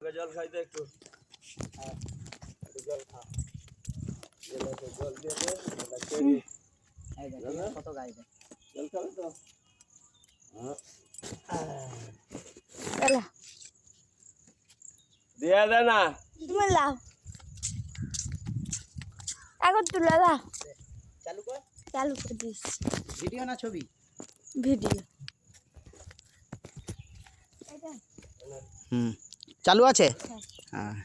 জল খাইতে একটু জল খা জল দিয়ে কত গায়ে জল খাবে তো দিয়া দে না তুমি লাও এখন তুলে দাও চালু কর চালু করে দিস ভিডিও না ছবি ভিডিও চালু আছে হ্যাঁ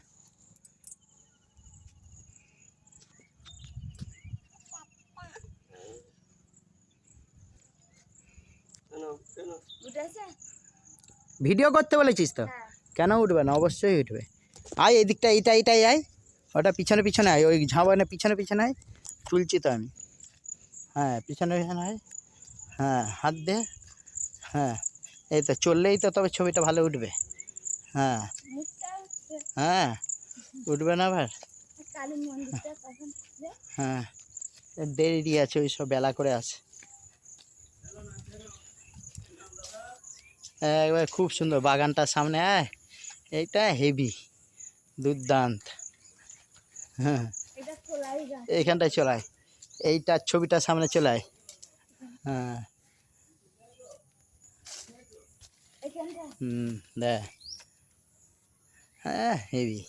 ভিডিও করতে বলেছিস তো কেন উঠবে না অবশ্যই উঠবে আয় এদিকটা এটাই আয় ওটা পিছনে পিছনে আয় ওই ঝাঁবানে পিছনে পিছনে আয় তুলছি তো আমি হ্যাঁ পিছনে পিছনে আয় হ্যাঁ হাত দে হ্যাঁ এই তো চললেই তো তবে ছবিটা ভালো উঠবে হ্যাঁ হ্যাঁ উঠবে না আবার হ্যাঁ দেরি আছে ওই সব বেলা করে আছে একবার খুব সুন্দর বাগানটার সামনে আয় এইটা হেভি দুর্দান্ত হ্যাঁ এইখানটায় চলায় এইটার ছবিটার সামনে চলায় হ্যাঁ দেখ হ্যাঁ হেভি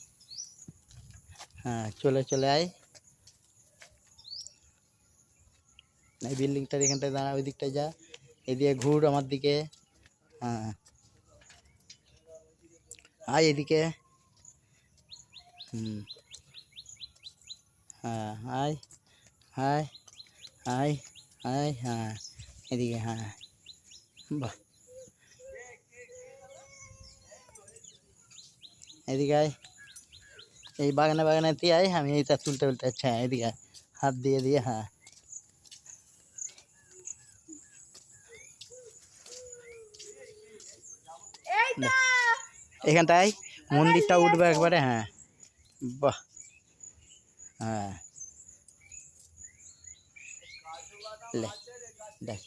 হ্যাঁ চলে আয় এই বিল্ডিংটার এখানটায় দাঁড়া ওই দিকটায় যা এদিকে ঘুর আমার দিকে হ্যাঁ আয় এদিকে হ্যাঁ আয় আয় আয় আয় হ্যাঁ এদিকে হ্যাঁ বাহ এদিকে আয় এই বাগানে দিয়ে আয় আমি এইটা তুলতে আচ্ছা এদিকে হাত দিয়ে হ্যাঁ এখানটায় মন্দিরটা উঠবে একবারে হ্যাঁ বাহ হ্যাঁ দেখ